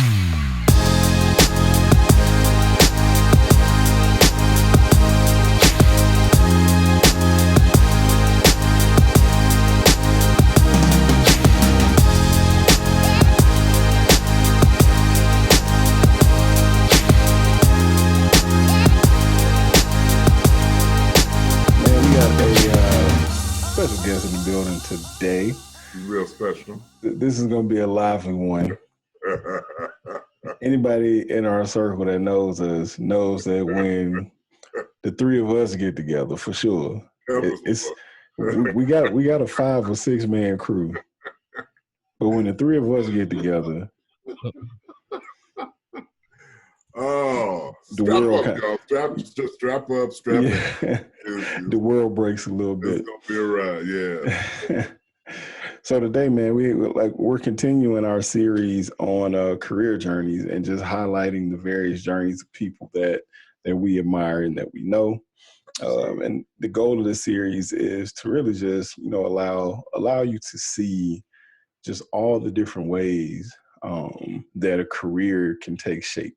Special guest in the building today. Real special. This is going to be a lively one. Anybody in our circle that knows us knows that when the three of us get together, for sure, we got a 5 or 6 man crew. But when the three of us get together, strap up. The world breaks a little bit. It's gonna be all right, yeah. So today, man, we're continuing our series on career journeys and just highlighting the various journeys of people that we admire and that we know. And the goal of this series is to really just, allow you to see just all the different ways that a career can take shape.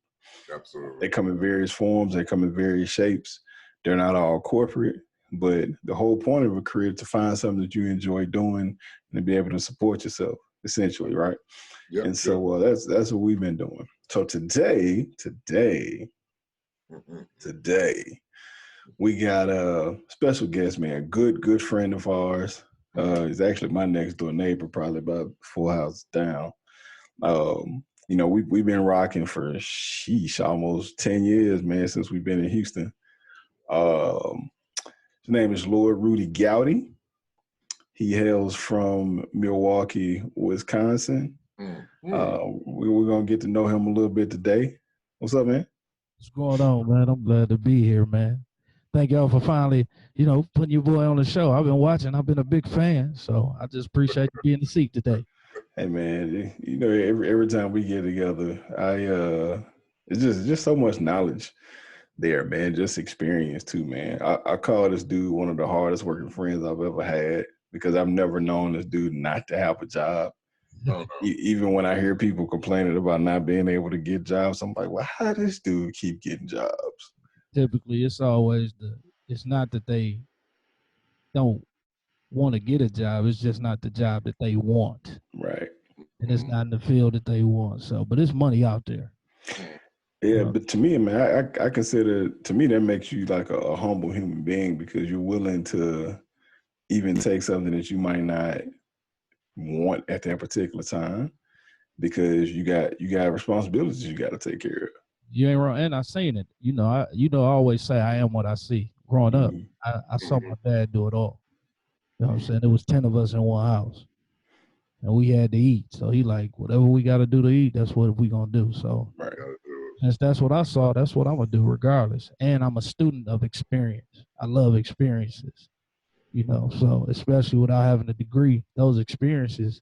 Absolutely. They come in various forms. They come in various shapes. They're not all corporate, but the whole point of a career is to find something that you enjoy doing and to be able to support yourself, essentially, right? Yep, and so that's what we've been doing. So today, we got a special guest, man, good friend of ours. He's actually my next door neighbor, probably about 4 houses down. We've been rocking for almost 10 years, man, since we've been in Houston. His name is Lord-Rudy Goudy. He hails from Milwaukee, Wisconsin. We're going to get to know him a little bit today. What's up, man? What's going on, man? I'm glad to be here, man. Thank y'all for finally, putting your boy on the show. I've been watching. I've been a big fan, so I just appreciate you being in the seat today. Hey man, every time we get together, it's just so much knowledge there, man. Just experience too, man. I call this dude one of the hardest working friends I've ever had because I've never known this dude not to have a job. Oh, no. Even when I hear people complaining about not being able to get jobs, I'm like, well, how does this dude keep getting jobs? Typically, it's always it's not that they don't want to get a job. It's just not the job that they want. Right. And it's not in the field that they want. So, but it's money out there. Yeah, but to me, man, I consider, to me, that makes you like a humble human being because you're willing to even take something that you might not want at that particular time because you got responsibilities you got to take care of. You ain't wrong. And I seen it. I always say I am what I see. Growing up, I saw my dad do it all. You know what I'm saying? There was 10 of us in one house. And we had to eat. So he like, whatever we got to do to eat, that's what we going to do. So since that's what I saw, that's what I'm going to do regardless. And I'm a student of experience. I love experiences, so especially without having a degree, those experiences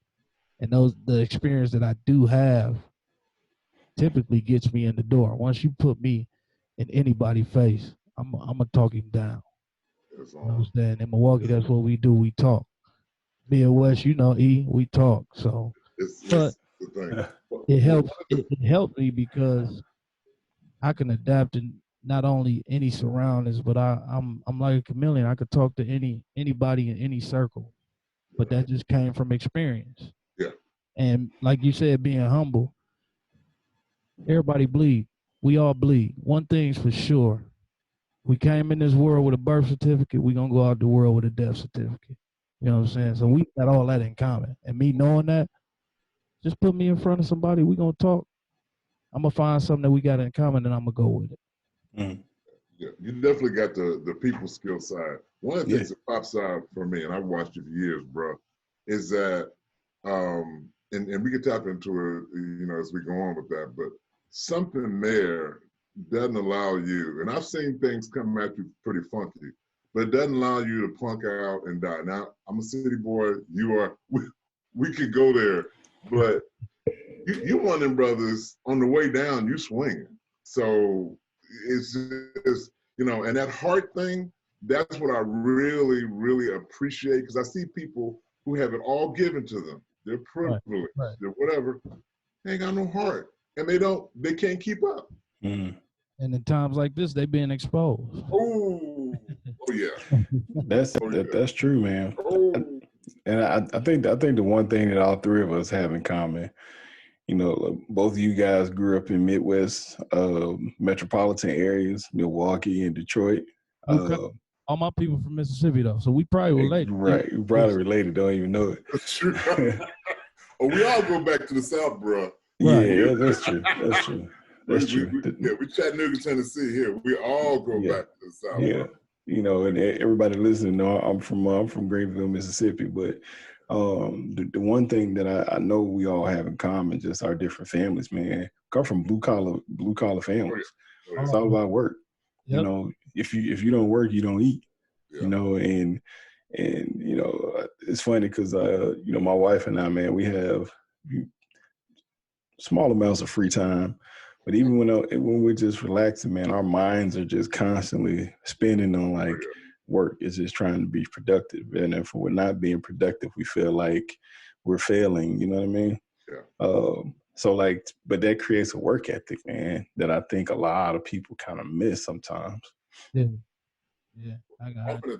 and the experience that I do have typically gets me in the door. Once you put me in anybody's face, I'm going to talk him down. You understand? In Milwaukee, that's what we do. We talk. Midwest, we talk. So, but it helped me because I can adapt in not only any surroundings, but I'm like a chameleon. I could talk to anybody in any circle, but that just came from experience. Yeah. And like you said, being humble. Everybody bleed. We all bleed. One thing's for sure. We came in this world with a birth certificate. We're going to go out the world with a death certificate. You know what I'm saying? So we got all that in common. And me knowing that, just put me in front of somebody. We're going to talk. I'm going to find something that we got in common, and I'm going to go with it. Mm. Yeah, you definitely got the people skill side. One of the things that pops out for me, and I've watched you for years, bro, is that, and we can tap into it, as we go on with that, but something there doesn't allow you, and I've seen things come at you pretty funky, but it doesn't allow you to punk out and die. Now, I'm a city boy. You are. We could go there, but you one of them brothers on the way down. You swinging, so it's just and that heart thing. That's what I really, really appreciate because I see people who have it all given to them. They're privileged. Right. They're whatever. They ain't got no heart. and they can't keep up. Mm. And in times like this, they being exposed. Oh yeah. That's true, man. Oh. And I think the one thing that all three of us have in common, both of you guys grew up in Midwest metropolitan areas, Milwaukee and Detroit. All my people from Mississippi though, so we probably related. Right, we probably related. Don't even know it. That's true. Oh, we all go back to the South, bro. Right. Yeah, that's true. That's true. That's true. We Chattanooga, Tennessee. Here, we all go back to the South. Yeah, and everybody listening, I'm from Greenville, Mississippi. But the one thing that I know we all have in common, just our different families, man. Come from blue collar families. Oh, yeah. It's all about work. Yep. If you don't work, you don't eat. Yeah. And it's funny because my wife and I, man, we have small amounts of free time. But even when we're just relaxing, man, our minds are just constantly spinning on work. It's just trying to be productive. And if we're not being productive, we feel like we're failing. You know what I mean? Yeah. But that creates a work ethic, man, that I think a lot of people kind of miss sometimes. Yeah. Often at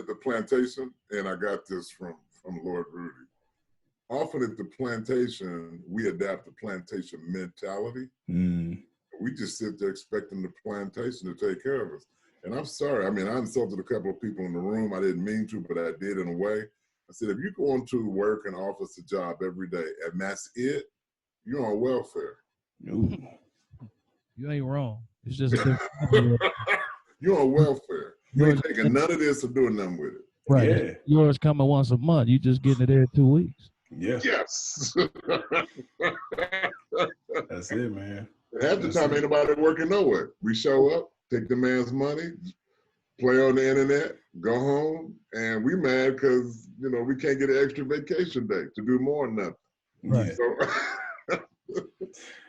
the plantation, and I got this from Lord-Rudy. Often at the plantation, we adapt the plantation mentality. Mm. We just sit there expecting the plantation to take care of us. And I'm sorry. I mean, I insulted a couple of people in the room. I didn't mean to, but I did in a way. I said, if you go into work and office a job every day, and that's it, you're on welfare. Ooh. You ain't wrong. It's just a different. You're on welfare. You ain't taking none of this or doing nothing with it. Right. Yeah. Yours coming once a month. You just getting it every 2 weeks. Yeah. Yes. That's it, man. Half the time, ain't nobody working nowhere. We show up, take the man's money, play on the internet, go home, and we mad because we can't get an extra vacation day to do more than nothing. Right.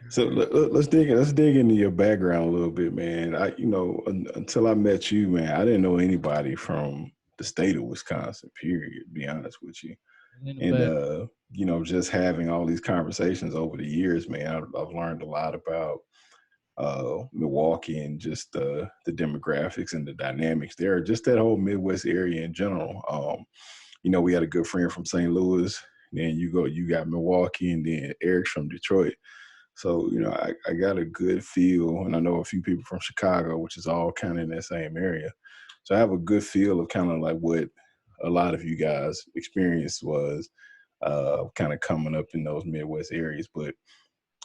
So let's dig into your background a little bit, man. Until I met you, man, I didn't know anybody from the state of Wisconsin, period, to be honest with you. And just having all these conversations over the years, man, I've learned a lot about Milwaukee and just the demographics and the dynamics there, just that whole Midwest area in general. We had a good friend from St. Louis, then you got Milwaukee, and then Eric's from Detroit. So, I got a good feel, and I know a few people from Chicago, which is all kind of in that same area. So I have a good feel of kind of like what a lot of you guys' experience was kind of coming up in those Midwest areas. But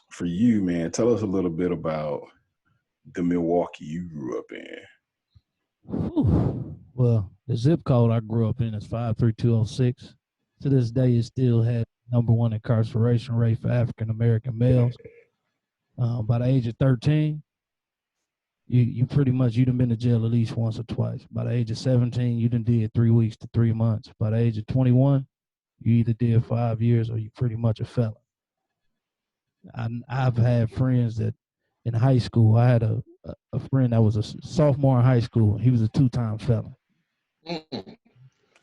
for you, man, tell us a little bit about the Milwaukee you grew up in. Whew. Well, the zip code I grew up in is 53206. To this day, it still has #1 incarceration rate for African-American males. By the age of 13, you pretty much, you done been to jail at least once or twice. By the age of 17, you done did 3 weeks to 3 months. By the age of 21, you either did 5 years or you pretty much a felon. I've had friends that in high school, I had a friend that was a sophomore in high school. He was a 2-time felon.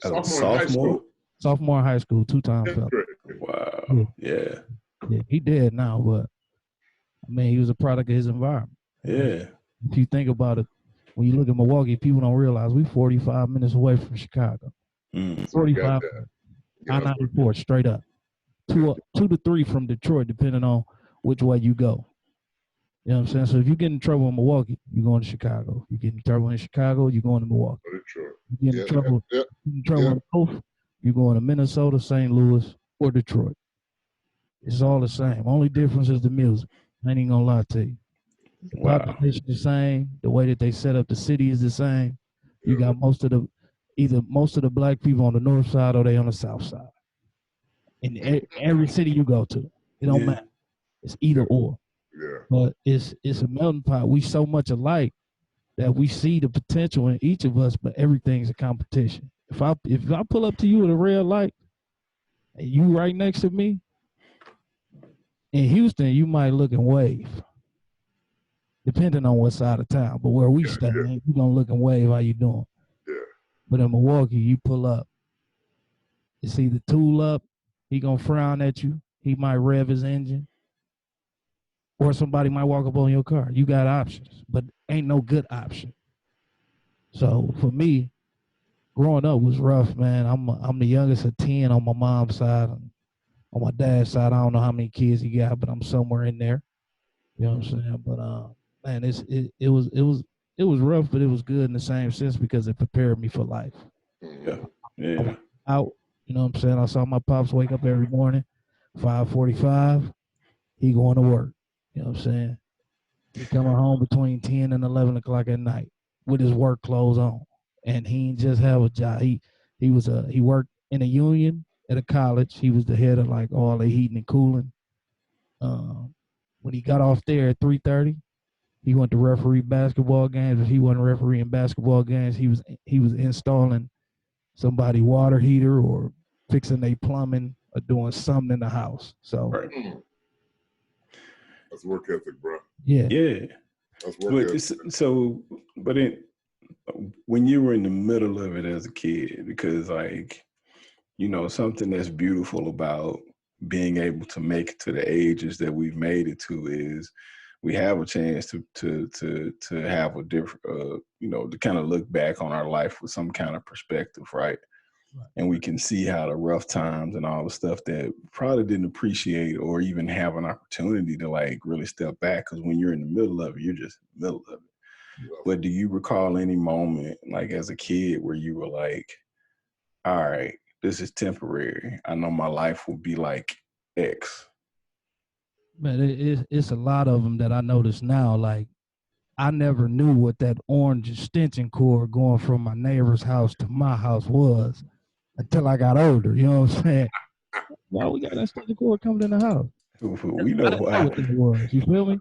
Sophomore? Sophomore in high school, 2-time felon. Wow. Yeah. He dead now, but he was a product of his environment. Yeah. If you think about it, when you look at Milwaukee, people don't realize we 45 minutes away from Chicago. 45 I-94 straight up. 2 to 3 from Detroit, depending on which way you go. You know what I'm saying? So if you get in trouble in Milwaukee, you're going to Chicago. You get in trouble in Chicago, you're going to Milwaukee. You get in trouble in both, you're going to Minnesota, St. Louis, or Detroit. It's all the same. Only difference is the music. I ain't even gonna lie to you. The population is the same. The way that they set up the city is the same. You got most of the black people on the north side or they on the south side. In every city you go to, it don't matter. It's either or. Yeah. But it's a melting pot. We so much alike that we see the potential in each of us, but everything's a competition. If I pull up to you at a red light and you right next to me, in Houston, you might look and wave, depending on what side of town. But where we stay, you're gonna look and wave. How you doing? Yeah. But in Milwaukee, you pull up. It's either tool up, he gonna frown at you. He might rev his engine. or somebody might walk up on your car. You got options, but ain't no good option. So for me, growing up was rough, man. I'm the youngest of 10 on my mom's side. On my dad's side, I don't know how many kids he got, but I'm somewhere in there. You know what I'm saying? But man, it was rough, but it was good in the same sense because it prepared me for life. Yeah. Yeah. I went out, you know what I'm saying? I saw my pops wake up every morning, 5:45. He going to work. You know what I'm saying? He coming home between 10 and 11 o'clock at night with his work clothes on. And he didn't just have a job. He worked in a union at a college. He was the head of like all the heating and cooling. When he got off there at 3:30, he went to referee basketball games. If he wasn't refereeing basketball games, he was installing somebody water heater or fixing their plumbing or doing something in the house. So right. That's work ethic, bro. Yeah. Yeah. That's work ethic. So, but when you were in the middle of it as a kid, because like, you know, something that's beautiful about being able to make it to the ages that we've made it to is we have a chance to have a different, you know, to kind of look back on our life with some kind of perspective, right? And we can see how the rough times and all the stuff that probably didn't appreciate or even have an opportunity to like really step back. Because when you're in the middle of it, you're just in the middle of it. But do you recall any moment, like as a kid, where you were like, all right, this is temporary. I know my life will be like X. Man, it's a lot of them that I notice now. Like, I never knew what that orange extension cord going from my neighbor's house to my house was until I got older. You know what I'm saying? Why we got that extension cord coming in the house? We know why. Know what that was. You feel me?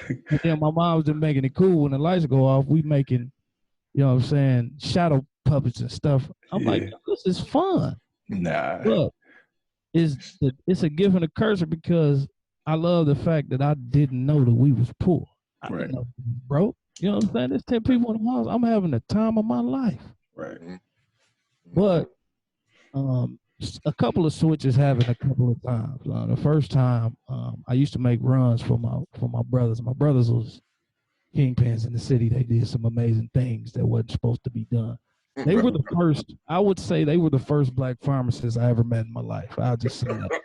And then my mom's been making it cool when the lights go off. We making, you know what I'm saying, shadow puppets and stuff. I'm like, this is fun. Nah. But it's a gift and a curse because I love the fact that I didn't know that we was poor. I didn't know we was broke. You know what I'm saying? There's 10 people in the house. I'm having the time of my life. Right. But a couple of switches happened a couple of times. The first time, I used to make runs for my brothers. My brothers was kingpins in the city. They did some amazing things that wasn't supposed to be done. They were the first, I would say they were the first black pharmacists I ever met in my life. I'll just say that.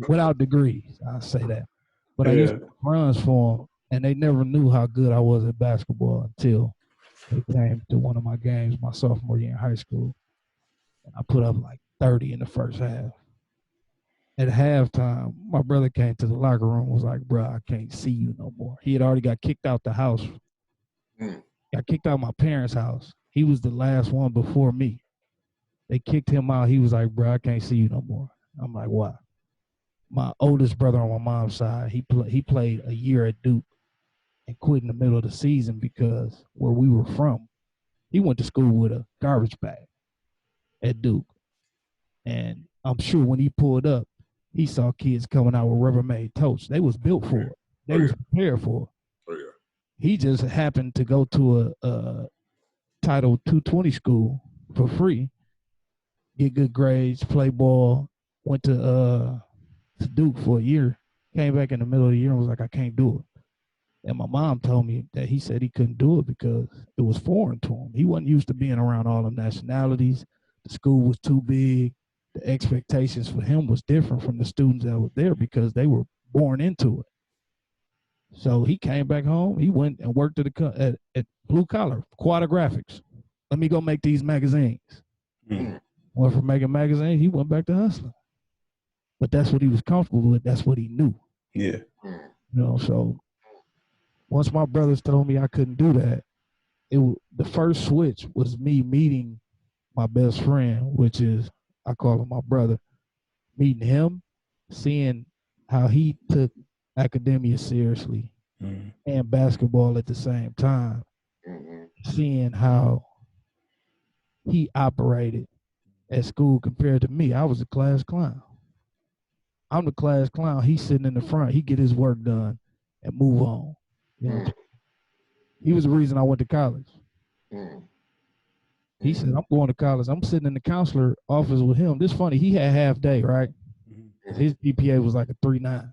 Without degrees, I'll say that. But I used to make runs for them, and they never knew how good I was at basketball until they came to one of my games my sophomore year in high school. And I put up like 30 in the first half. At halftime, my brother came to the locker room and was like, bro, I can't see you no more. He had already got kicked out the house. Got kicked out of my parents' house. He was the last one before me. They kicked him out. He was like, bro, I can't see you no more. I'm like, why? My oldest brother on my mom's side, he played a year at Duke and quit in the middle of the season because where we were from, he went to school with a garbage bag at Duke. And I'm sure when he pulled up, he saw kids coming out with Rubbermaid totes. They was built for it. They was prepared for it. He just happened to go to a Title 220 school for free, get good grades, play ball, went to Duke for a year, came back in the middle of the year and was like, I can't do it. And my mom told me that he said he couldn't do it because it was foreign to him. He wasn't used to being around all them nationalities. The school was too big. The expectations for him was different from the students that were there because they were born into it. So he came back home. He went and worked at Blue Collar, Quadrographics. Let me go make these magazines. Went from making magazines, he went back to hustling. But that's what he was comfortable with. That's what he knew. Yeah. You know, so once my brothers told me I couldn't do that, the first switch was me meeting my best friend, which is, I call him my brother, meeting him, seeing how he took academia seriously and basketball at the same time, seeing how he operated at school compared to me. I was a class clown. I'm the class clown. He's sitting in the front. He get his work done and move on. You know? He was the reason I went to college. He said, I'm going to college. I'm sitting in the counselor office with him. This funny, he had half day, right? His GPA was like a 3.9.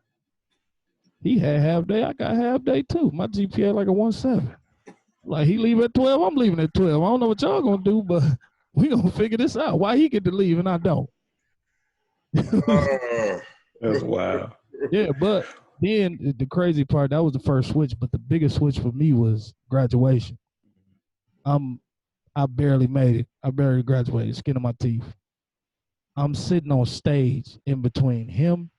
He had half day. I got half day too. My GPA like a 1.7. Like he leave at 12, I'm leaving at 12. I don't know what y'all gonna do, but we gonna figure this out. Why he get to leave and I don't? That's wild. Yeah, but then the crazy part, that was the first switch, but the biggest switch for me was graduation. I barely made it. I barely graduated, skin of my teeth. I'm sitting on stage in between him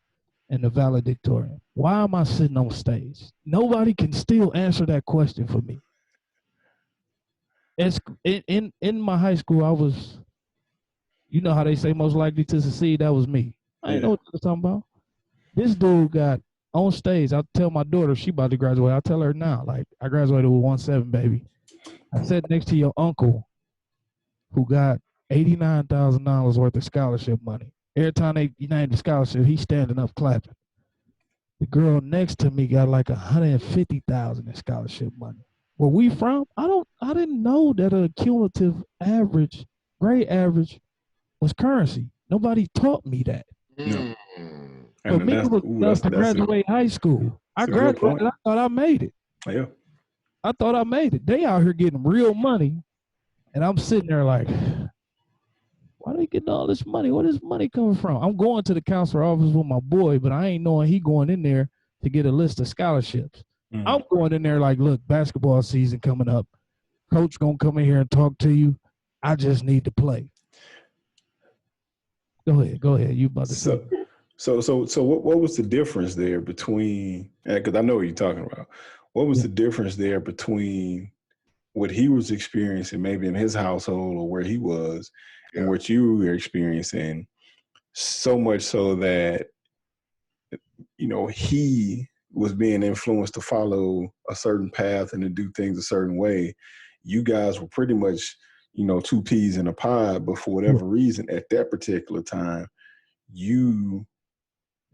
and the valedictorian. Why am I sitting on stage? Nobody can still answer that question for me. It's, in my high school, I was, you know how they say most likely to succeed? That was me. I didn't know what you're talking about. This dude got on stage. I'll tell my daughter, she about to graduate. I'll tell her now, like, I graduated with 1.7, baby. I sat next to your uncle who got $89,000 worth of scholarship money. Every time they named the scholarship, he's standing up clapping. The girl next to me got like $150,000 in scholarship money. Where we from, I didn't know that a cumulative average, grade average, was currency. Nobody taught me that. No. For me, it was enough to graduate high school. I graduated, I thought I made it. Yeah. I thought I made it. They out here getting real money, and I'm sitting there like, why they getting all this money? Where this money coming from? I'm going to the counselor office with my boy, but I ain't knowing he going in there to get a list of scholarships. I'm going in there like, look, basketball season coming up. Coach gonna come in here and talk to you. I just need to play. Go ahead. You about to say. So what was the difference there between? Because I know what you're talking about. What was the difference there between what he was experiencing, maybe in his household or where he was, and what you were experiencing? So much so that, you know, he was being influenced to follow a certain path and to do things a certain way. You guys were pretty much, you know, two peas in a pod, but for whatever reason, at that particular time, you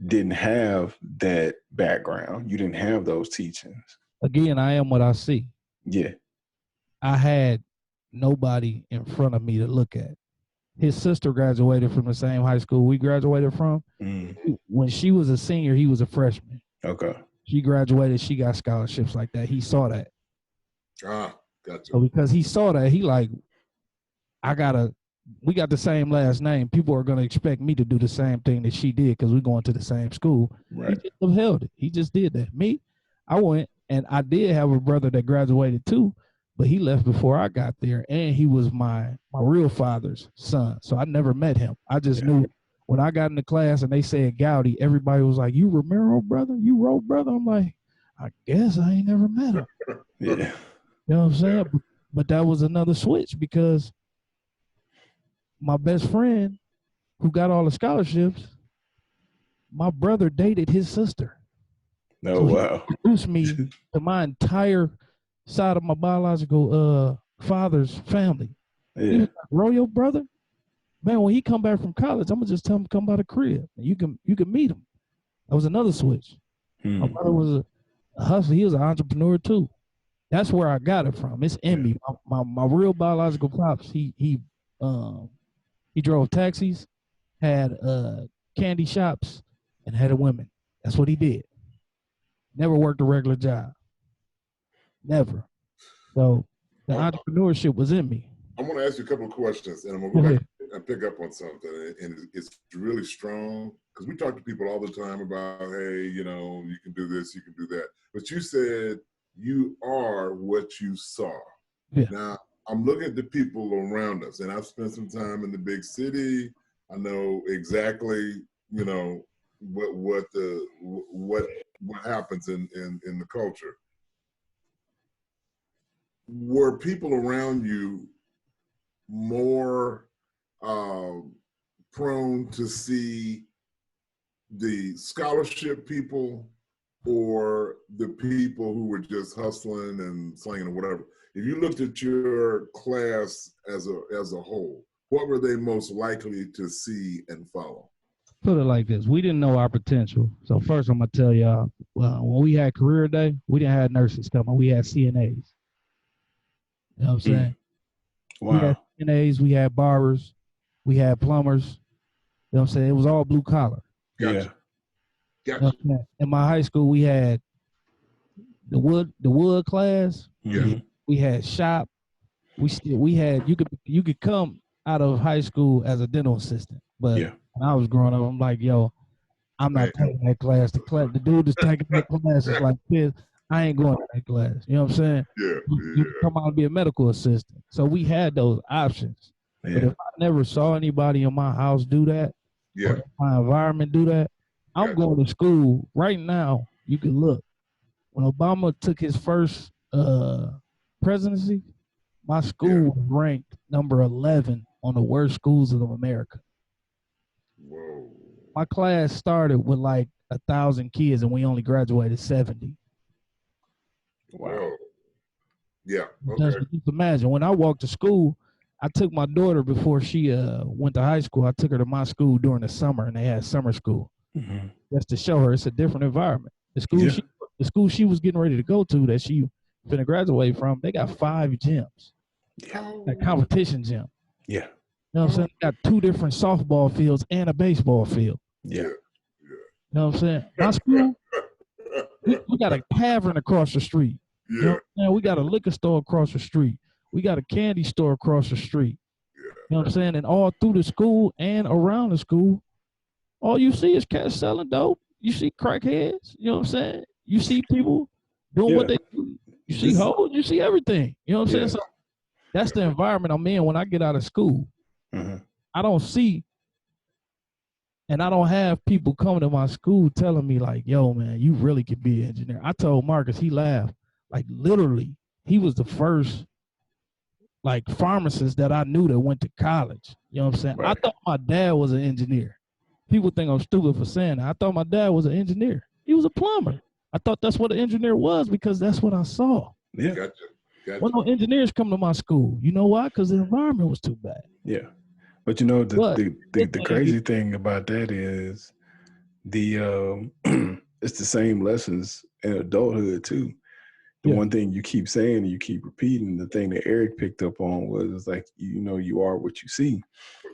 didn't have that background. You didn't have those teachings. Again, I am what I see. Yeah. I had nobody in front of me to look at. His sister graduated from the same high school we graduated from. When she was a senior, he was a freshman. Okay. She graduated, she got scholarships like that. He saw that. Gotcha. So because he saw that, he like, we got the same last name. People are going to expect me to do the same thing that she did because we're going to the same school. Right. He just upheld it. He just did that. Me, I went, and I did have a brother that graduated too, but he left before I got there, and he was my real father's son. So I never met him. I just knew when I got in the class and they said Goudy, everybody was like, "You Romero brother? You Rowe brother?" I'm like, I guess I ain't never met him. Yeah. You know what I'm saying? But that was another switch because my best friend who got all the scholarships, my brother dated his sister. Oh, so wow. He introduced me to my entire side of my biological father's family. Yeah. He was like, "Roll your brother? Man, when he come back from college, I'm gonna just tell him to come by the crib. And you can meet him." That was another switch. My brother was a hustler. He was an entrepreneur too. That's where I got it from. It's in me. My real biological pops, he drove taxis, had candy shops, and had a women. That's what he did. Never worked a regular job. Never. So the entrepreneurship was in me. I want to ask you a couple of questions, and I'm going to go back and pick up on something. And it's really strong because we talk to people all the time about, hey, you know, you can do this, you can do that. But you said you are what you saw. Yeah. Now, I'm looking at the people around us, and I've spent some time in the big city. I know exactly, you know, what happens in the culture. Were people around you more prone to see the scholarship people or the people who were just hustling and slinging or whatever? If you looked at your class as a whole, what were they most likely to see and follow? Put it like this. We didn't know our potential. So first I'm going to tell y'all, when we had career day, we didn't have nurses coming. We had CNAs. You know what I'm saying? Wow. We had CNAs, we had barbers, we had plumbers. You know what I'm saying? It was all blue collar. Gotcha. Yeah. Gotcha. In my high school, we had the wood class. Yeah. We had shop. We had you could come out of high school as a dental assistant, but when I was growing up, I'm like, yo, I'm not taking that class. The dude that's taking that class is like this. I ain't going to that class. You know what I'm saying? Yeah. You can come out and be a medical assistant. So we had those options. But if I never saw anybody in my house do that, or my environment do that, I'm going to school right now. You can look. When Obama took his first presidency, my school was ranked number 11 on the worst schools of America. Whoa. My class started with like 1,000 kids, and we only graduated 70. Wow. Yeah. Okay. Just imagine, when I walked to school, I took my daughter before she went to high school. I took her to my school during the summer, and they had summer school. Just to show her it's a different environment. The school she was getting ready to go to, that she finna graduate from, they got 5 gyms. That competition gym. You know what I'm saying? They got 2 different softball fields and a baseball field. You know what I'm saying? My school, we got a tavern across the street. You know what I'm saying? We got a liquor store across the street. We got a candy store across the street. You know what I'm saying? And all through the school and around the school, all you see is cats selling dope. You see crackheads. You know what I'm saying? You see people doing what they do. You see hoes. You see everything. You know what I'm saying? So that's the environment I'm in when I get out of school. I don't see, and I don't have people coming to my school telling me like, yo, man, you really could be an engineer. I told Marcus, he laughed. Like, literally, he was the first, like, pharmacist that I knew that went to college. You know what I'm saying? I thought my dad was an engineer. People think I'm stupid for saying that. I thought my dad was an engineer. He was a plumber. I thought that's what an engineer was because that's what I saw. Gotcha. Well, no engineers come to my school. You know why? Because the environment was too bad. But you know, the crazy thing about that is it's the same lessons in adulthood too. The one thing you keep saying and you keep repeating, the thing that Eric picked up on was like, you know, you are what you see.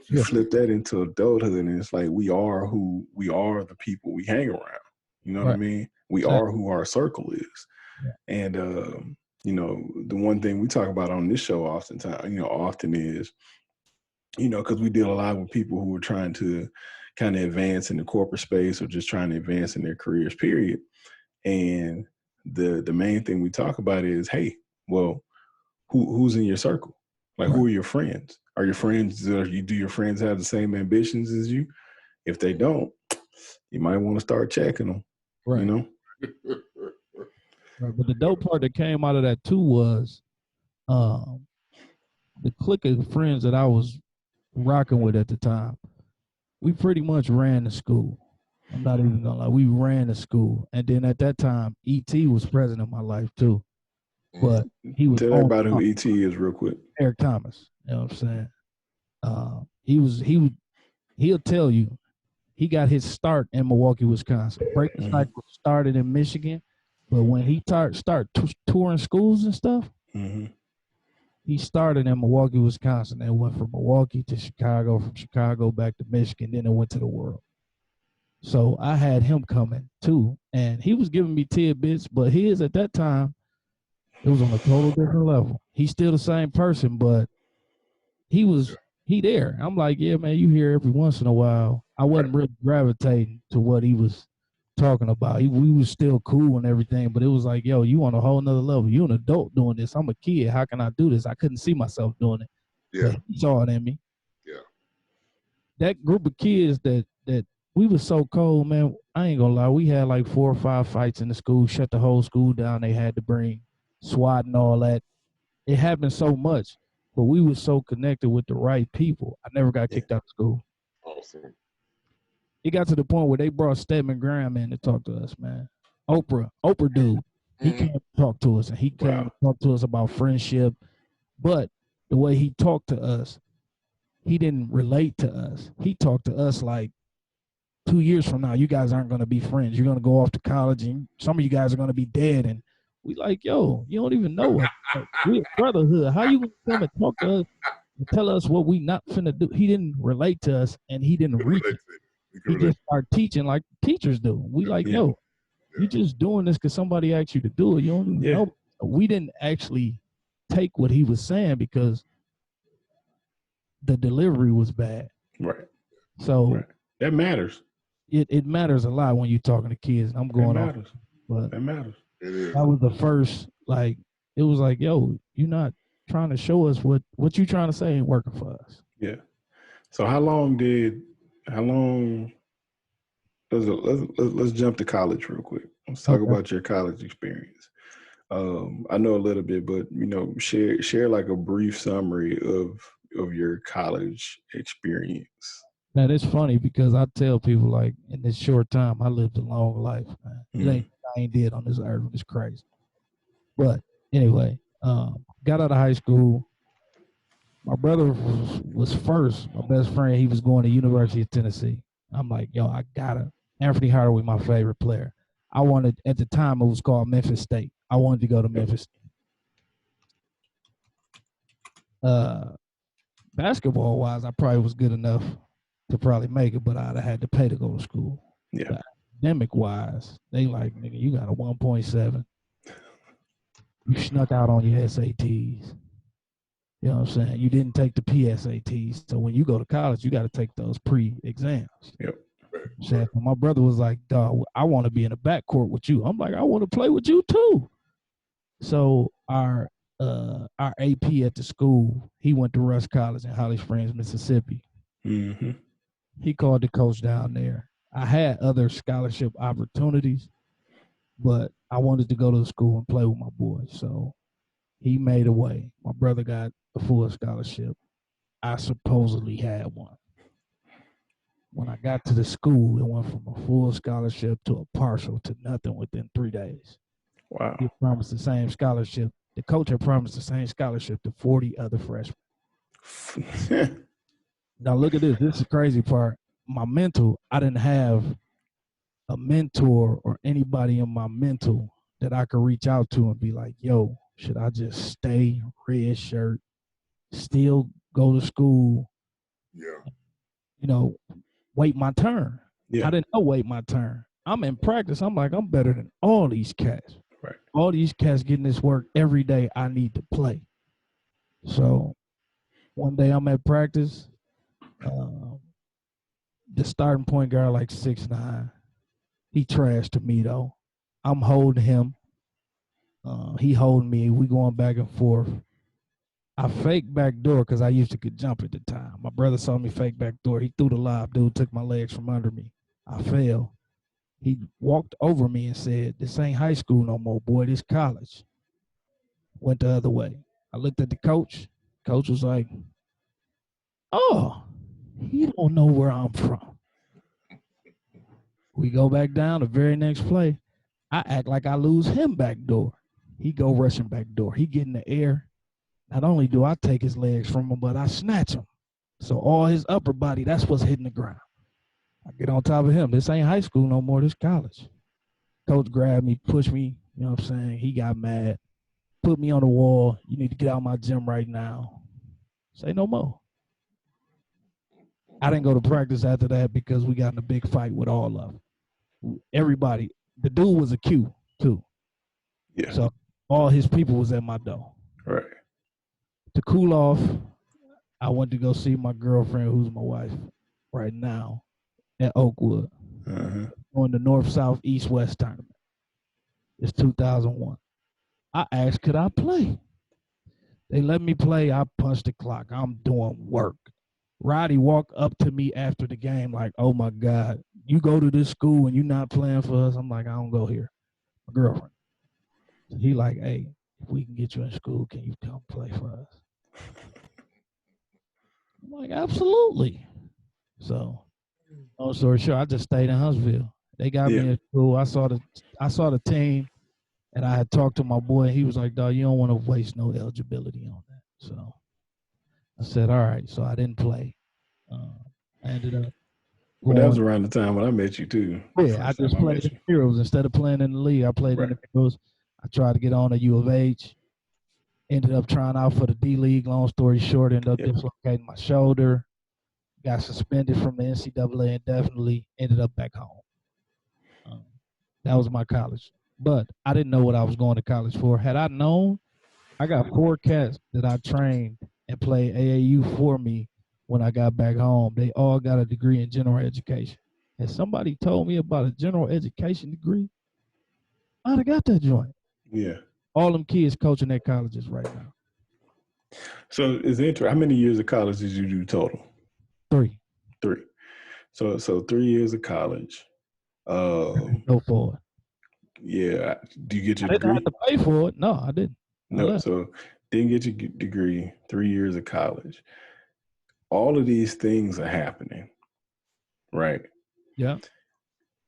You flip that into adulthood and it's like we are the people we hang around. You know what I mean? We are who our circle is. And you know, the one thing we talk about on this show often is, you know, because we deal a lot with people who are trying to kind of advance in the corporate space or just trying to advance in their careers, period. And the main thing we talk about is, hey, well, who's in your circle? Like, who are your friends? Are your friends, do your friends have the same ambitions as you? If they don't, you might want to start checking them, you know? But the dope part that came out of that too was the clique of friends that I was rocking with at the time. We pretty much ran the school. I'm not even gonna lie. We ran the school. And then at that time, E.T. was present in my life too. But he was Tell everybody who E.T. is real quick. Eric Thomas. You know what I'm saying? He'll tell you he got his start in Milwaukee, Wisconsin. Breaking cycle started in Michigan, but when he started touring schools and stuff, he started in Milwaukee, Wisconsin, and went from Milwaukee to Chicago, from Chicago back to Michigan, then it went to the world. So I had him coming too, and he was giving me tidbits, but his at that time, it was on a total different level. He's still the same person, but he there. I'm like, yeah, man, you hear every once in a while. I wasn't really gravitating to what he was talking about. We was still cool and everything, but it was like, yo, you on a whole nother level. You an adult doing this. I'm a kid. How can I do this? I couldn't see myself doing it. But he saw it in me. That group of kids that we was so cold, man. I ain't gonna lie. We had like 4 or 5 fights in the school, shut the whole school down. They had to bring SWAT and all that. It happened so much, but we was so connected with the right people. I never got kicked out of school. Awesome. It got to the point where they brought Stedman Graham in to talk to us, man. Oprah dude, he came to talk to us, and he came to talk to us about friendship. But the way he talked to us, he didn't relate to us. He talked to us like, 2 years from now, you guys aren't going to be friends. You're going to go off to college, and some of you guys are going to be dead. And we like, yo, you don't even know us. We're a brotherhood. How you going to come and talk to us and tell us what we not finna do? He didn't relate to us, and he didn't reach it. He just started teaching like teachers do. We like, yo, you just doing this because somebody asked you to do it. You don't even know. We didn't actually take what he was saying because the delivery was bad. Right. So that matters. It matters a lot when you're talking to kids. I'm going on, but that matters. That was the first, like, it was like, yo, you're not trying to show us what you trying to say ain't working for us. Yeah. So how long? Let's jump to college real quick. Let's talk about your college experience. I know a little bit, but share like a brief summary of your college experience. Now it's funny because I tell people, like, in this short time I lived a long life, man. I ain't dead on this earth. It's crazy. But anyway, got out of high school. My brother was first. My best friend, he was going to University of Tennessee. I'm like, yo, I gotta. Anthony Hardaway, my favorite player. I wanted, at the time, it was called Memphis State. I wanted to go to Memphis. Basketball-wise, I probably was good enough to probably make it, but I'd have had to pay to go to school. Yeah. But academic-wise, they like, nigga, you got a 1.7. You snuck out on your SATs. You know what I'm saying? You didn't take the PSATs. So when you go to college, you got to take those pre-exams. Yep. So my brother was like, dog, I want to be in the backcourt with you. I'm like, I want to play with you too. So our AP at the school, he went to Rush College in Holly Springs, Mississippi. Mm-hmm. He called the coach down there. I had other scholarship opportunities, but I wanted to go to the school and play with my boys. So he made a way. My brother got a full scholarship. I supposedly had one. When I got to the school, it went from a full scholarship to a partial to nothing within 3 days. Wow. He promised the same scholarship. The coach had promised the same scholarship to 40 other freshmen. Now look at this. This is the crazy part. My mental, I didn't have a mentor or anybody in my mental that I could reach out to and be like, yo, should I just stay red shirt, still go to school, wait my turn? Yeah. I didn't know wait my turn. I'm in practice. I'm like, I'm better than all these cats. Right. All these cats getting this work every day. I need to play. So one day I'm at practice. The starting point guard, like 6'9". He trashed to me, though. I'm holding him. He holding me. We going back and forth. I faked back door because I used to could jump at the time. My brother saw me fake back door. He threw the lob. Dude took my legs from under me. I fell. He walked over me and said, this ain't high school no more, boy. This college. Went the other way. I looked at the coach. Coach was like, oh, he don't know where I'm from. We go back down. The very next play, I act like I lose him back door. He go rushing back door. He get in the air. Not only do I take his legs from him, but I snatch him. So all his upper body, that's what's hitting the ground. I get on top of him. This ain't high school no more. This college. Coach grabbed me, pushed me. You know what I'm saying? He got mad. Put me on the wall. You need to get out of my gym right now. Say no more. I didn't go to practice after that because we got in a big fight with all of them. Everybody. The dude was a Q, too. Yeah. So all his people was at my door. Right. To cool off, I went to go see my girlfriend, who's my wife right now, at Oakwood. On the North, South, East, West tournament. It's 2001. I asked, could I play? They let me play. I punched the clock. I'm doing work. Roddy walked up to me after the game like, oh, my God, you go to this school and you not playing for us? I'm like, I don't go here. My girlfriend. He like, hey, if we can get you in school, can you come play for us? I'm like, absolutely. So, long story short, I just stayed in Huntsville. They got me in school. I saw the team, and I had talked to my boy. And he was like, dog, you don't want to waste no eligibility on that. So I said, all right. So I didn't play. I ended up. Well, that was around the time when I met you, too. Yeah, I just played in the Heroes. Instead of playing in the league, I played in the Heroes. I tried to get on at U of H. Ended up trying out for the D League. Long story short, ended up dislocating my shoulder. got suspended from the NCAA indefinitely, ended up back home. That was my college. But I didn't know what I was going to college for. Had I known, I got 4 cats that I trained and played AAU for me when I got back home. They all got a degree in general education. And somebody told me about a general education degree, I'd have got that joint. Yeah. All them kids coaching at colleges right now. So is it how many years of college did you do total? 3. So 3 years of college. Go for it. Yeah. Do you get your I didn't degree? have to pay for it. No, I didn't. No. So didn't get your degree. 3 years of college. All of these things are happening, right? Yeah.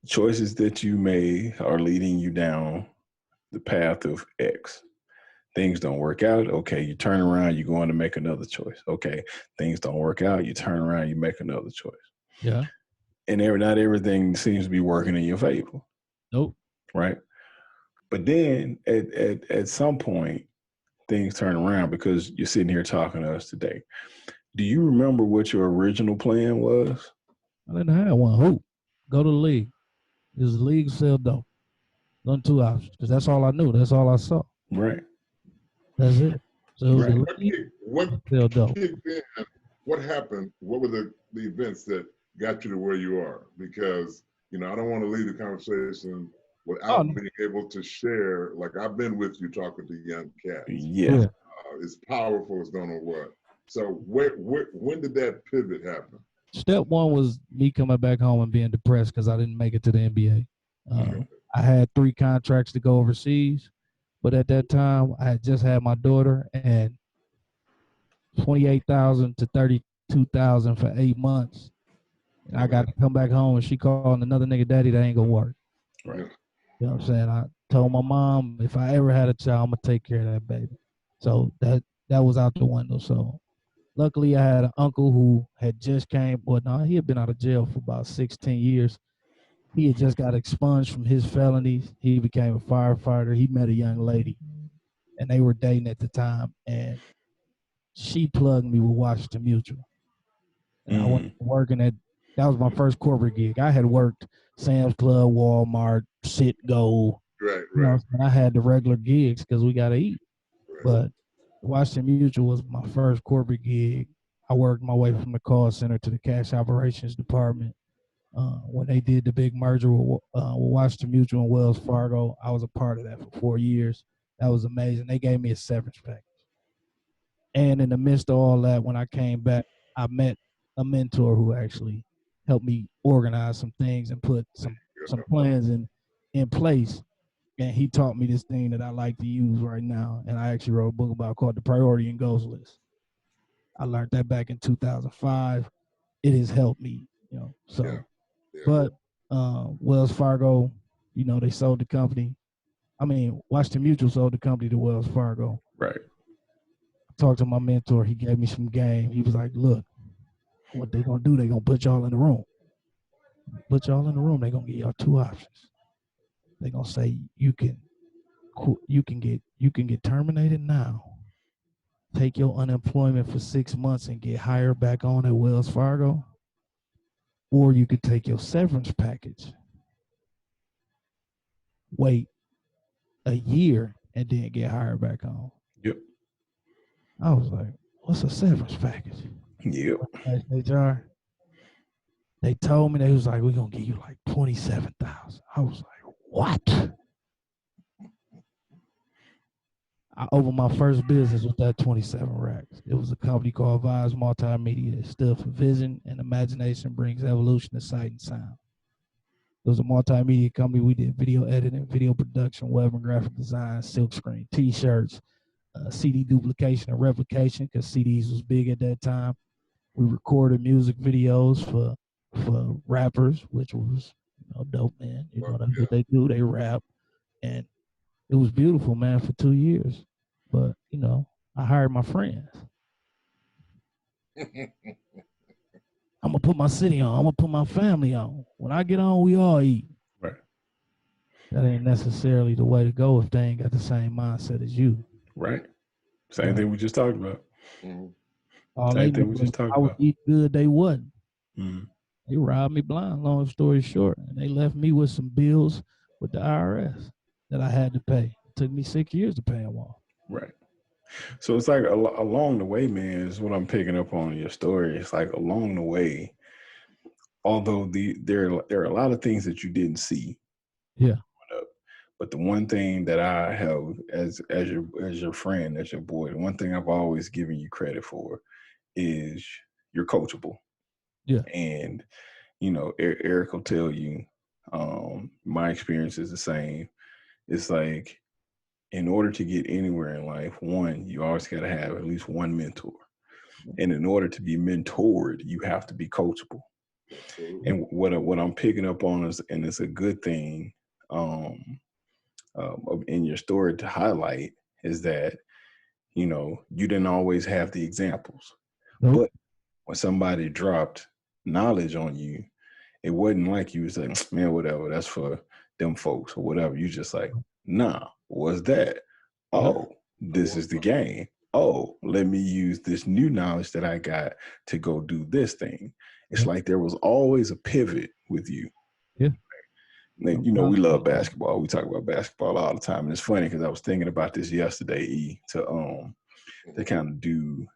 Choices that you made are leading you down the path of X. Things don't work out. Okay, you turn around, you go on to make another choice. Okay, things don't work out. You turn around, you make another choice. Yeah. And not everything seems to be working in your favor. Nope. Right. But then at some point, things turn around because you're sitting here talking to us today. Do you remember what your original plan was? I didn't have one. Who? Go to the league. It was the league, sell dope. Done 2 options because that's all I knew. That's all I saw. Right. That's it. So it was the league, sell dope. What happened? What were the events that got you to where you are? Because, I don't want to leave the conversation without being able to share. Like, I've been with you talking to young cats. Yeah. It's powerful. It's going to work. So when did that pivot happen? Step 1 was me coming back home and being depressed because I didn't make it to the NBA. I had 3 contracts to go overseas, but at that time I had just had my daughter, and $28,000 to $32,000 for 8 months. And I got to come back home, and she calling another nigga daddy. That ain't gonna work. Right. You know what I'm saying? I told my mom if I ever had a child, I'm gonna take care of that baby. So that was out the window. So luckily, I had an uncle who had just came. Well, no, he had been out of jail for about 16 years. He had just got expunged from his felonies. He became a firefighter. He met a young lady, and they were dating at the time. And she plugged me with Washington Mutual. And I went working that was my first corporate gig. I had worked Sam's Club, Walmart, Citgo. Right. I had the regular gigs because we got to eat. Right. But Washington Mutual was my first corporate gig. I worked my way from the call center to the cash operations department. When they did the big merger with Washington Mutual and Wells Fargo, I was a part of that for 4 years. That was amazing. They gave me a severance package. And in the midst of all that, when I came back, I met a mentor who actually helped me organize some things and put some plans in place. And he taught me this thing that I like to use right now. And I actually wrote a book about called The Priority and Goals List. I learned that back in 2005. It has helped me, so. Yeah. But Wells Fargo, they sold the company. Washington Mutual sold the company to Wells Fargo. Right. I talked to my mentor. He gave me some game. He was like, look, what they going to do, they going to put y'all in the room. Put y'all in the room. They going to give y'all 2 options. They going to say you can get terminated now. Take your unemployment for 6 months and get hired back on at Wells Fargo. Or you could take your severance package, wait a year, and then get hired back on. Yep. I was like, what's a severance package? Yep. HR. They told me, they was like, we're going to give you like $27,000. I was like, what? I opened my first business with that 27 racks. It was a company called Vibes Multimedia. It stood for Vision and Imagination Brings Evolution to Sight and Sound. It was a multimedia company. We did video editing, video production, web and graphic design, silkscreen, T-shirts, CD duplication and replication because CDs was big at that time. We recorded music videos for rappers, which was dope, man. That's what they do. They rap, and it was beautiful, man, for 2 years. But, I hired my friends. I'm going to put my city on. I'm going to put my family on. When I get on, we all eat. Right. That ain't necessarily the way to go if they ain't got the same mindset as you. Right. Same thing we just talked about. All same thing we just talked about. I would eat good, they wouldn't. Mm. They robbed me blind, long story short. And they left me with some bills with the IRS that I had to pay. It took me 6 years to pay them off. Right. So it's like along the way, man, is what I'm picking up on in your story. It's like along the way, although there are a lot of things that you didn't see. Yeah. But the one thing that I have as your friend, as your boy, the one thing I've always given you credit for is you're coachable. Yeah. And, you know, Eric will tell you, my experience is the same. It's like, in order to get anywhere in life, one, you always got to have at least one mentor. And in order to be mentored, you have to be coachable. And what I'm picking up on is, and it's a good thing in your story to highlight, is that, you know, you didn't always have the examples. Nope. But when somebody dropped knowledge on you, it wasn't like you was like, man, whatever, that's for them folks or whatever. You just like, nah, what's that? Oh, this is the game. Oh, let me use this new knowledge that I got to go do this thing. It's like there was always a pivot with you. Yeah. You know, we love basketball. We talk about basketball all the time. And it's funny because I was thinking about this yesterday, to kind of do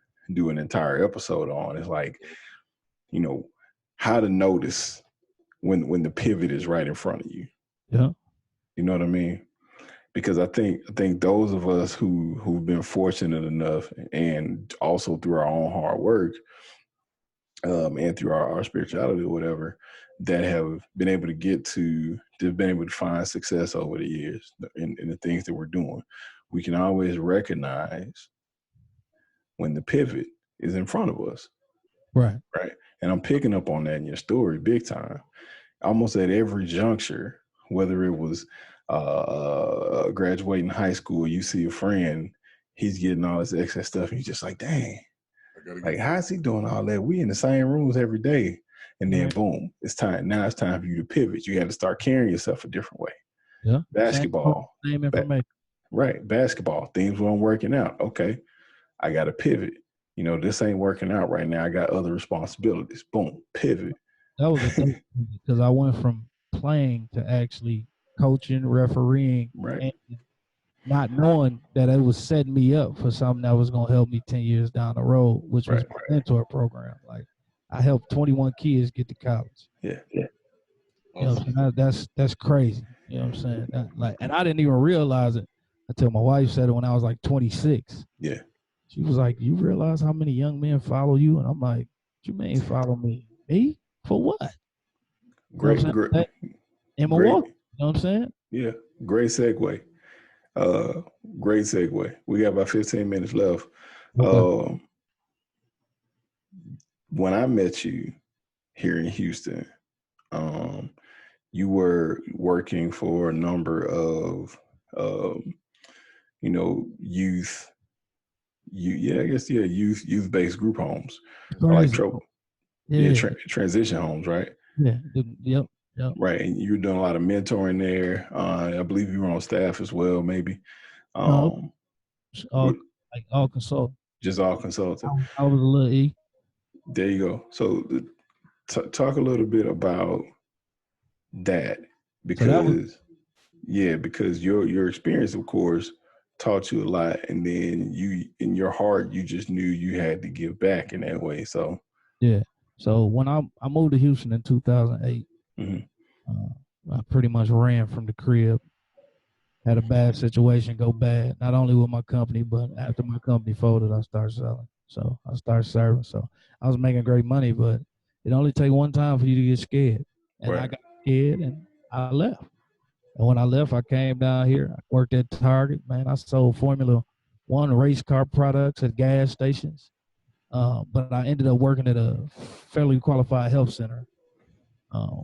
an entire episode on. It's like, you know, how to notice when the pivot is right in front of you. Yeah. You know what I mean? Because I think those of us who've been fortunate enough, and also through our own hard work, and through our spirituality or whatever, that have been able to find success over the years in the things that we're doing, we can always recognize when the pivot is in front of us. Right. Right. And I'm picking up on that in your story big time. Almost at every juncture, whether it was graduating high school, you see a friend, he's getting all this excess stuff, and you're just like, dang, like, how's he doing all that? We in the same rooms every day. And then boom, it's time. Now it's time for you to pivot. You got to start carrying yourself a different way. Yeah. Basketball. Same information. Right. Basketball. Things weren't working out. Okay. I got to pivot. You know, this ain't working out right now. I got other responsibilities. Boom. Pivot. That was a thing because I went from playing to actually coaching, refereeing, right, and not knowing that it was setting me up for something that was going to help me 10 years down the road, which was my mentor program. Like, I helped 21 kids get to college. Yeah. You know what I'm saying? That's crazy. You know what I'm saying? And I didn't even realize it until my wife said it when I was like 26. Yeah. She was like, "You realize how many young men follow you?" And I'm like, "What you mean follow me? Me? For what?" Great. In Milwaukee. You know what I'm saying? Yeah. Great segue. Great segue. We got about 15 minutes left. Okay. When I met you here in Houston, you were working for a number of, youth youth-based group homes, like transition homes, right? Yeah. Yep. Right, and you're doing a lot of mentoring there. I believe you were on staff as well, maybe. All consultant. Just all consultant. I was a little E. There you go. So talk a little bit about that, because because your experience, of course, taught you a lot, and then you, in your heart, you just knew you had to give back in that way. So so when I moved to Houston in 2008, I pretty much ran from the crib. Had a bad situation go bad, not only with my company, but after my company folded, I started selling. So I started serving. So I was making great money, but it only takes one time for you to get scared. And I got scared and I left. And when I left, I came down here. I worked at Target. Man, I sold Formula One race car products at gas stations. But I ended up working at a fairly qualified health center,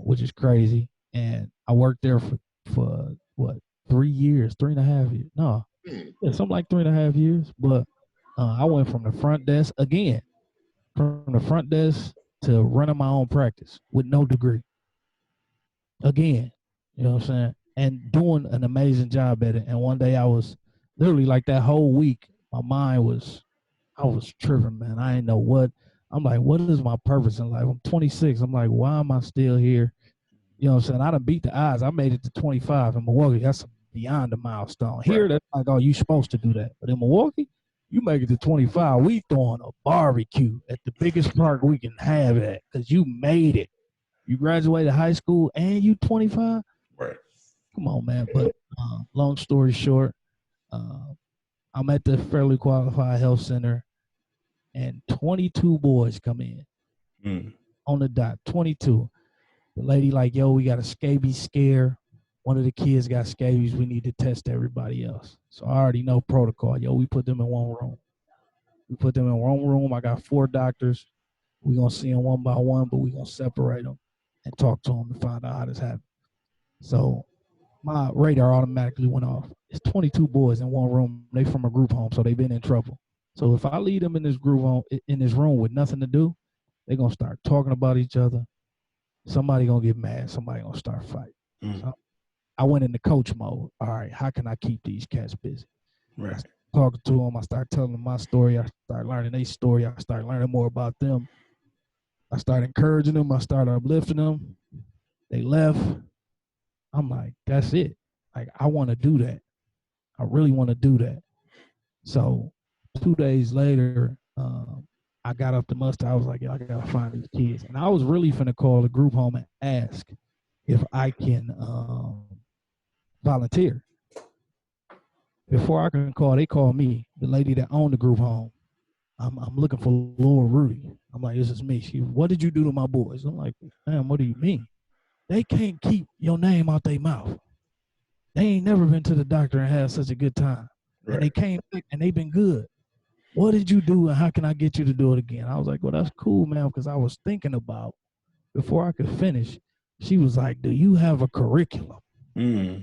which is crazy. And I worked there for what, 3 years, 3.5 years. No, something like 3.5 years. But I went from the front desk to running my own practice with no degree. Again, you know what I'm saying? And doing an amazing job at it. And one day I was literally, like, that whole week, I was tripping, man. I didn't know what I'm like, what is my purpose in life? I'm 26. I'm like, why am I still here? You know what I'm saying? I done beat the odds. I made it to 25 in Milwaukee. That's beyond a milestone. Here, that's like, oh, you supposed to do that. But in Milwaukee, you make it to 25. We throwing a barbecue at the biggest park we can have at because you made it. You graduated high school and you 25? Right. Come on, man. But long story short, I'm at the Fairly Qualified Health Center, and 22 boys come in on the dot, 22. The lady like, yo, we got a scabies scare. One of the kids got scabies. We need to test everybody else. So I already know protocol. Yo, we put them in one room. I got 4 doctors. We're going to see them one by one, but we're going to separate them and talk to them to find out how this happened. So my radar automatically went off. It's 22 boys in one room. They from a group home, so they've been in trouble. So if I leave them in this group home, in this room with nothing to do, they're going to start talking about each other. Somebody going to get mad. Somebody going to start fighting. So I went into coach mode. All right, how can I keep these cats busy? Right. I started talking to them. I started telling them my story. I started learning their story. I started learning more about them. I started encouraging them. I started uplifting them. They left. I'm like, that's it. Like, I want to do that. I really want to do that. So 2 days later, I got up the muster. I was like, I got to find these kids. And I was really finna call the group home and ask if I can volunteer. Before I can call, they called me, the lady that owned the group home. I'm looking for Lord-Rudy. I'm like, this is me. She, what did you do to my boys? I'm like, damn, what do you mean? They can't keep your name out their mouth. They ain't never been to the doctor and had such a good time. Right. And they came back and they've been good. What did you do and how can I get you to do it again? I was like, well, that's cool, man, because I was thinking about, before I could finish, she was like, do you have a curriculum? Hell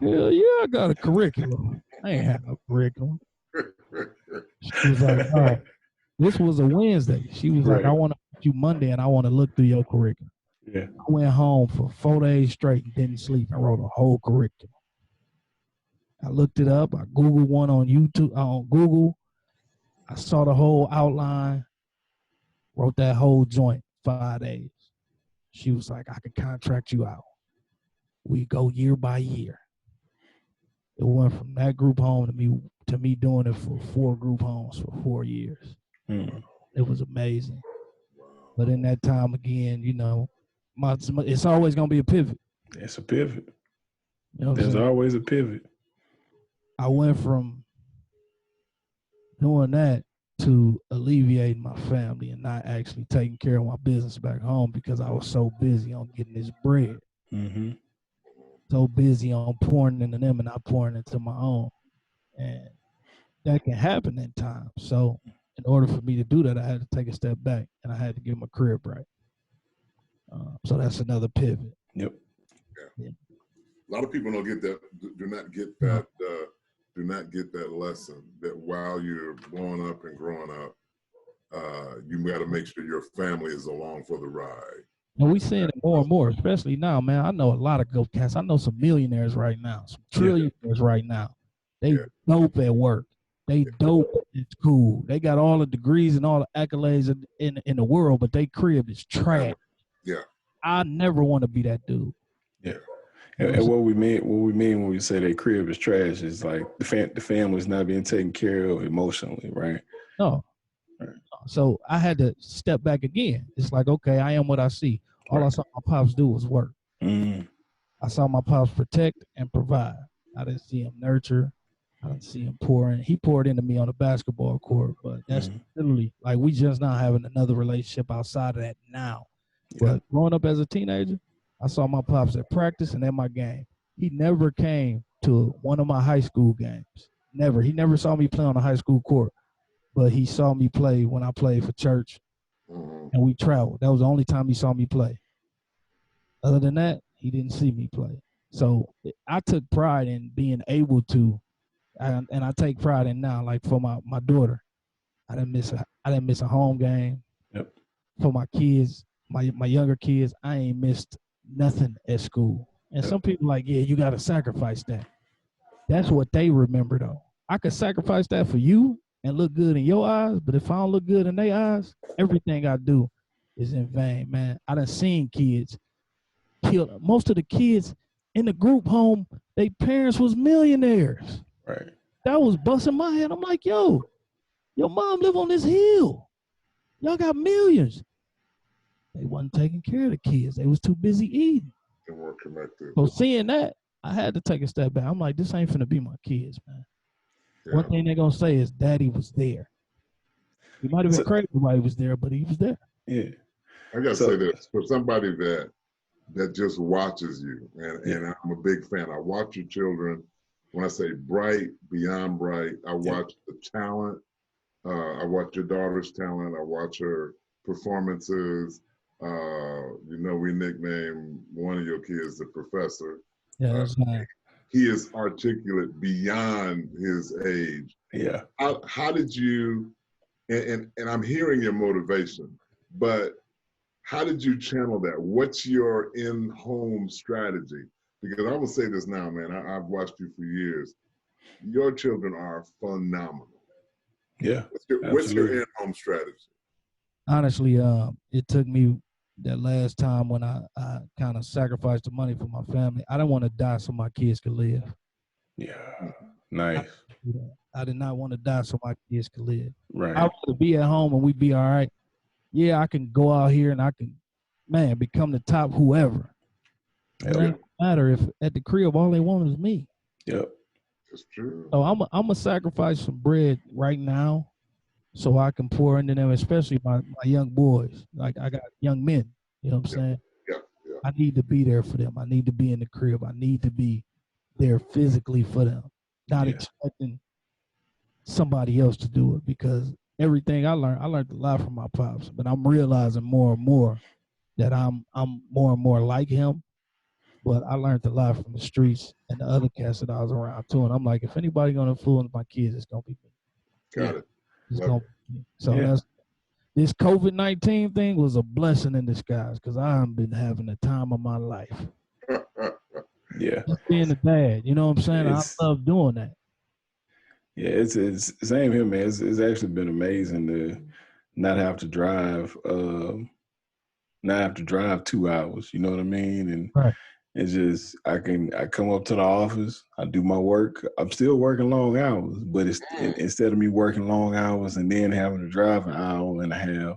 yeah, I got a curriculum. I ain't have no curriculum. She was like, all right. This was a Wednesday. She was like, I want to put you Monday and I want to look through your curriculum. Yeah. I went home for 4 days straight and didn't sleep. I wrote a whole curriculum. I looked it up. I Googled one on YouTube, on Google. I saw the whole outline, wrote that whole joint, 5 days. She was like, I can contract you out. We go year by year. It went from that group home to me doing it for 4 group homes for 4 years. It was amazing. But in that time, again, you know, it's always going to be a pivot. It's a pivot. You know There's always a pivot. I went from doing that to alleviating my family and not actually taking care of my business back home because I was so busy on getting this bread. So busy on pouring into them and not pouring into my own. And that can happen in time. So in order for me to do that, I had to take a step back and I had to get my career right. So that's another pivot. Yep. Yeah. A lot of people don't get that, do not get that lesson that while you're growing up, you got to make sure your family is along for the ride. And we seeing it more and more, especially now, man. I know a lot of GOAT cats. I know some millionaires right now, some trillionaires right now. They dope at work. They dope at school. They got all the degrees and all the accolades in the world, but they crib is trash. Yeah. I never want to be that dude. Yeah. And what we mean when we say that crib is trash is like the family's not being taken care of emotionally, right? No. Right. So I had to step back again. It's like, okay, I am what I see. All I saw my pops do was work. I saw my pops protect and provide. I didn't see him nurture. I didn't see him pour in. He poured into me on the basketball court, but that's literally like we just not having another relationship outside of that now. But growing up as a teenager, I saw my pops at practice and at my game. He never came to one of my high school games. Never. He never saw me play on a high school court, but he saw me play when I played for church and we traveled. That was the only time he saw me play. Other than that, he didn't see me play. So I took pride in being able to, and I take pride in now, like for my daughter, I didn't miss a home game. Yep. For my kids, my younger kids, I ain't missed nothing at school. And some people like, yeah, you got to sacrifice that. That's what they remember though. I could sacrifice that for you and look good in your eyes, but if I don't look good in their eyes, everything I do is in vain, man. I done seen kids kill. Most of the kids in the group home, their parents was millionaires. Right. That was busting my head. I'm like, yo, your mom live on this hill. Y'all got millions. They wasn't taking care of the kids. They was too busy eating. They weren't connected. So seeing that, I had to take a step back. I'm like, this ain't finna be my kids, man. Yeah. One thing they're gonna say is daddy was there. He might have been crazy while he was there, but he was there. Yeah. I gotta say this for somebody that just watches you, and I'm a big fan. I watch your children. When I say bright, beyond bright, I watch the talent. I watch your daughter's talent. I watch her performances. You know, we nicknamed one of your kids the professor. Yeah, that's nice. He is articulate beyond his age. Yeah. How did you, and I'm hearing your motivation, but how did you channel that? What's your in-home strategy? Because I will say this now, man, I've watched you for years. Your children are phenomenal. Yeah. What's your in-home strategy? Honestly, it took me that last time when I kind of sacrificed the money for my family. I didn't want to die so my kids could live. Yeah. Nice. I did not want to die so my kids could live. Right. I want to be at home and we be all right. Yeah, I can go out here and I can, man, become the top whoever. It ain't matter if at the crib all they want is me. Yep. That's true. So I'm gonna sacrifice some bread right now so I can pour into them, especially my young boys. Like I got young men, you know what I'm saying? Yeah. I need to be there for them. I need to be in the crib. I need to be there physically for them, not expecting somebody else to do it, because everything I learned a lot from my pops, but I'm realizing more and more that I'm more and more like him. But I learned a lot from the streets and the other cats that I was around too. And I'm like, if anybody gonna influence my kids, it's gonna be me. Got it. It's gonna be me. So that's, this COVID-19 thing was a blessing in disguise, because I've been having the time of my life. Yeah. Just being a dad, you know what I'm saying? I love doing that. Yeah, it's same here, man. It's actually been amazing to not have to drive 2 hours. You know what I mean? And it's just I come up to the office, I do my work. I'm still working long hours, but it's instead of me working long hours and then having to drive an hour and a half,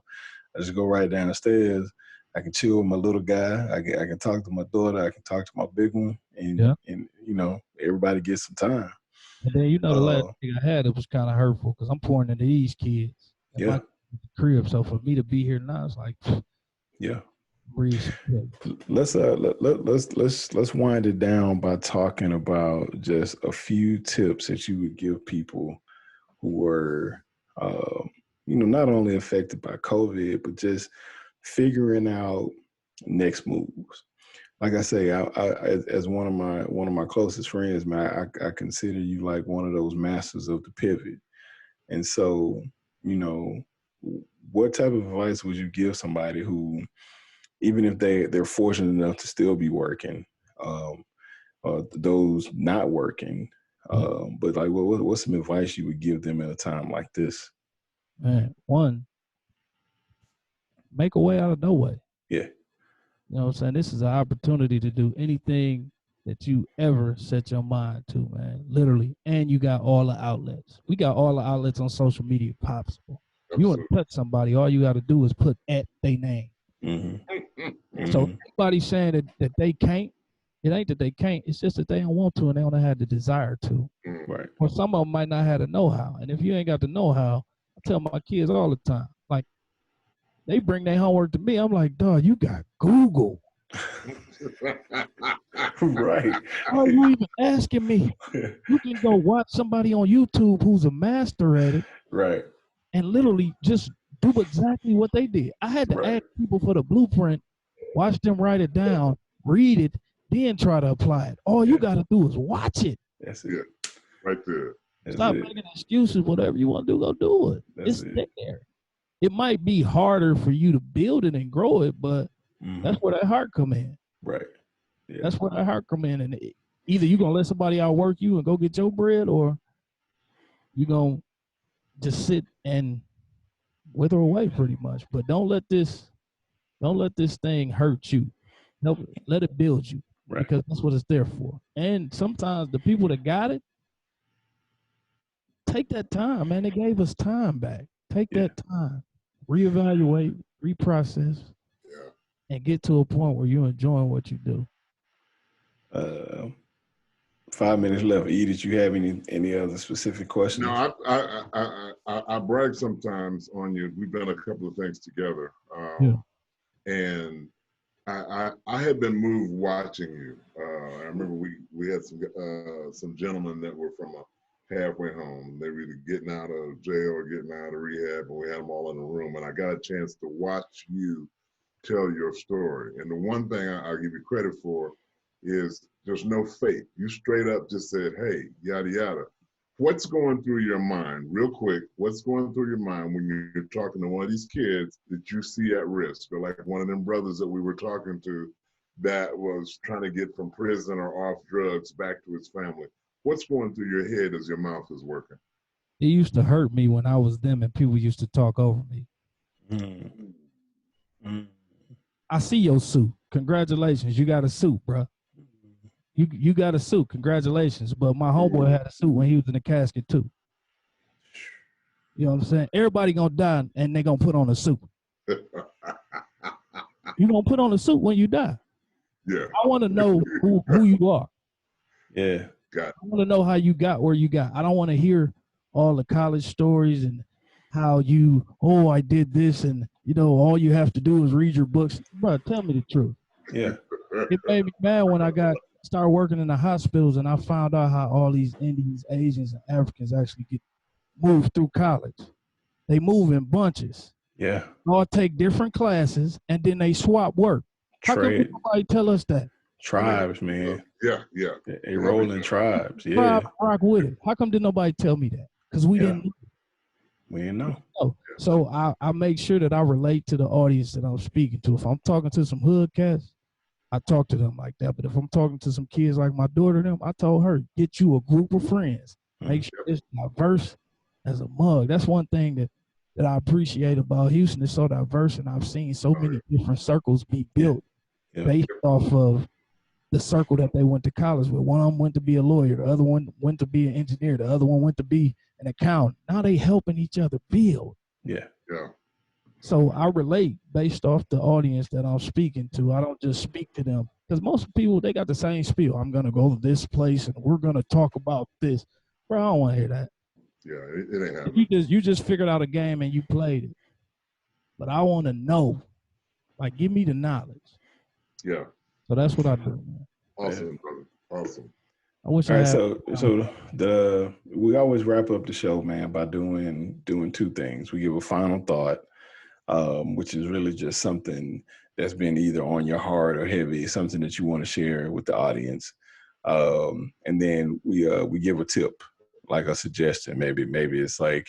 I just go right down the stairs. I can chill with my little guy. I can talk to my daughter. I can talk to my big one, and you know, everybody gets some time. And then, you know, the last thing I had, it was kind of hurtful because I'm pouring into these kids. My crib. So for me to be here now, it's like, Let's wind it down by talking about just a few tips that you would give people who were, you know, not only affected by COVID, but just figuring out next moves. Like I say, I as one of my closest friends, man, I consider you like one of those masters of the pivot. And so, you know, what type of advice would you give somebody who, even if they're fortunate enough to still be working, those not working, but like what's some advice you would give them at a time like this? Man, one, make a way out of no way. Yeah. You know what I'm saying? This is an opportunity to do anything that you ever set your mind to, man. Literally. And you got all the outlets. We got all the outlets on social media possible. You want to touch somebody, all you got to do is put at their name. Mm-hmm. So everybody saying that they can't, it ain't that they can't, it's just that they don't want to and they don't have the desire to. Right. Or some of them might not have the know-how. And if you ain't got the know-how, I tell my kids all the time, like, they bring their homework to me. I'm like, dog, you got Google. Right. Why are you even asking me? You can go watch somebody on YouTube who's a master at it. Right. And literally just do exactly what they did. I had to ask people for the blueprint, watch them write it down, read it, then try to apply it. All you got to do is watch it. That's it. Right there. Stop making excuses. Whatever you want to do, go do it. It's there. It might be harder for you to build it and grow it, but that's where that heart come in. Right. Yeah. That's where that heart come in. And either you're going to let somebody outwork you and go get your bread, or you're going to just sit and wither away pretty much. But don't let this thing hurt you. Let it build you, Right. because that's what it's there for. And sometimes the people that got it, take that time, man. They gave us time back. Take that time, reevaluate, reprocess, and get to a point where you're enjoying what you do. 5 minutes left. E, did you have any other specific questions? No, I brag sometimes on you. We've done a couple of things together, and I had been moved watching you. I remember we had some gentlemen that were from a halfway home. They were either getting out of jail or getting out of rehab, and we had them all in a room. And I got a chance to watch you tell your story. And the one thing I'll give you credit for is there's no fake. You straight up just said, hey, yada, yada. What's going through your mind, real quick, what's going through your mind when you're talking to one of these kids that you see at risk, or like one of them brothers that we were talking to that was trying to get from prison or off drugs back to his family? What's going through your head as your mouth is working? It used to hurt me when I was them and people used to talk over me. I see your suit. Congratulations, you got a suit, bro. You got a suit. Congratulations. But my homeboy had a suit when he was in the casket too. You know what I'm saying? Everybody gonna die and they gonna put on a suit. You gonna put on a suit when you die. Yeah. I want to know who you are. Yeah. Got it. I want to know how you got where you got. I don't want to hear all the college stories and how you, I did this, and all you have to do is read your books. Bro, tell me the truth. Yeah. It made me mad when I started working in the hospitals and I found out how all these Indians, Asians, and Africans actually get moved through college. They move in bunches. Yeah. All take different classes and then they swap work. How come nobody tell us that? Tribes, man. Yeah. They roll in tribes. Yeah. Rock with it. How come did nobody tell me that? Because we didn't know. We didn't know. So I make sure that I relate to the audience that I'm speaking to. If I'm talking to some hood cats, I talk to them like that. But if I'm talking to some kids like my daughter, I told her, get you a group of friends. Make sure it's diverse as a mug. That's one thing that I appreciate about Houston. It's so diverse, and I've seen so many different circles be built based off of the circle that they went to college with. One of them went to be a lawyer. The other one went to be an engineer. The other one went to be an accountant. Now they helping each other build. Yeah. So I relate based off the audience that I'm speaking to. I don't just speak to them because most people, they got the same spiel. I'm going to go to this place and we're going to talk about this. Bro, I don't want to hear that. Yeah, it ain't happening. You just figured out a game and you played it. But I want to know. Like, give me the knowledge. Yeah. So that's what I do, man. Awesome, brother. Awesome. I wish All I right, had. we always wrap up the show, man, by doing two things. We give a final thought, which is really just something that's been either on your heart or heavy, something that you want to share with the audience, and then we give a tip, like a suggestion. Maybe it's like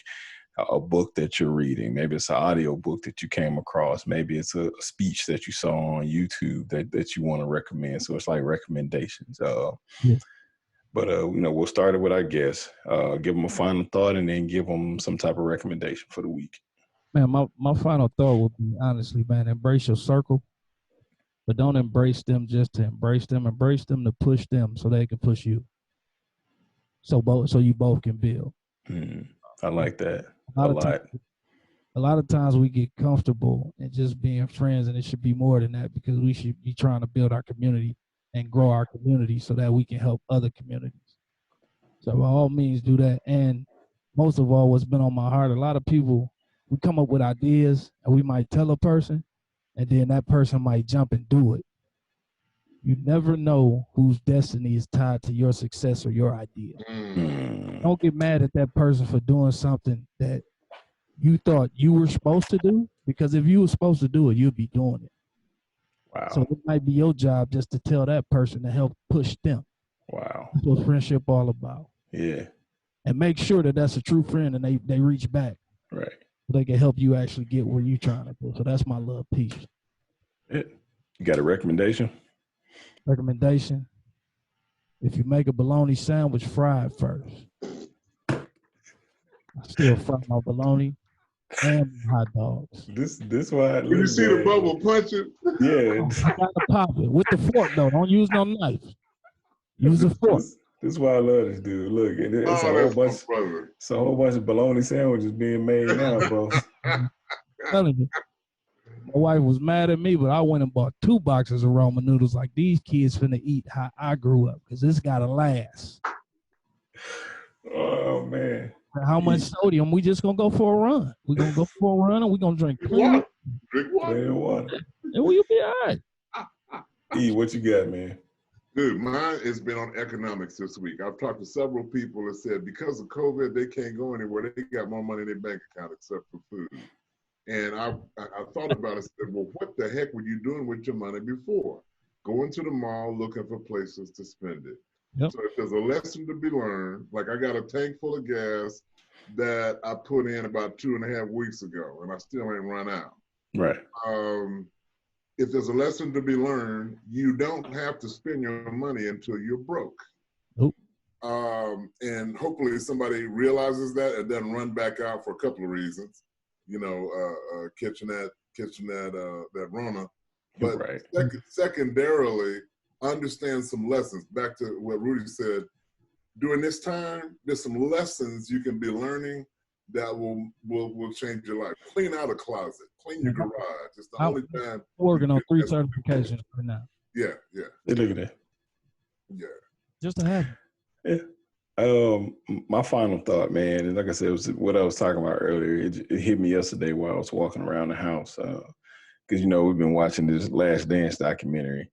a book that you're reading. Maybe it's an audio book that you came across. Maybe it's a speech that you saw on YouTube that you want to recommend. So it's like recommendations. But we'll start it with our guests. Give them a final thought, and then give them some type of recommendation for the week. Man, my final thought would be, honestly, man, embrace your circle, but don't embrace them just to embrace them. Embrace them to push them so they can push you. So you both can build. I like that a lot of times we get comfortable in just being friends, and it should be more than that, because we should be trying to build our community and grow our community so that we can help other communities. So by all means, do that. And most of all, what's been on my heart, a lot of people, we come up with ideas and we might tell a person, and then that person might jump and do it. You never know whose destiny is tied to your success or your idea. Don't get mad at that person for doing something that you thought you were supposed to do, because if you were supposed to do it, you'd be doing it. Wow. So it might be your job just to tell that person to help push them. Wow. That's what friendship all about. Yeah. And make sure that that's a true friend and they reach back. Right. So they can help you actually get where you're trying to go. So that's my little piece. You got a recommendation? Recommendation: if you make a bologna sandwich, fry it first. I still fry my bologna and my hot dogs. This why I When you look, see the bubble punching, yeah. I gotta pop it with the fork though. Don't use no knife. Use a fork. This why I love this dude. Look, it's a oh, whole that's bunch. my brother. It's a whole bunch of bologna sandwiches being made now, bro. I'm telling you. My wife was mad at me, but I went and bought 2 boxes of ramen noodles. Like, these kids finna eat how I grew up, because this gotta last. Oh man. How much sodium? We just gonna go for a run. We're gonna go for a run and we're gonna drink clean water. And we'll be all right. E, what you got, man? Dude, mine has been on economics this week. I've talked to several people that said because of COVID, they can't go anywhere. They got more money in their bank account except for food. And I thought about it and said, well, what the heck were you doing with your money before? Going to the mall, looking for places to spend it. Yep. So if there's a lesson to be learned, like I got a tank full of gas that I put in about 2.5 weeks ago, and I still ain't run out. Right. If there's a lesson to be learned, you don't have to spend your money until you're broke. Nope. And hopefully somebody realizes that and doesn't run back out for a couple of reasons. You know, catching that Rona. But right. Secondarily, understand some lessons. Back to what Rudy said, during this time, there's some lessons you can be learning that will change your life. Clean out a closet, clean your garage. It's the only time. Working on 3 certifications right now. Yeah. Hey, look at that. Yeah. Just to have it. My final thought, man, and like I said, it was what I was talking about earlier. It hit me yesterday while I was walking around the house, because we've been watching this Last Dance documentary,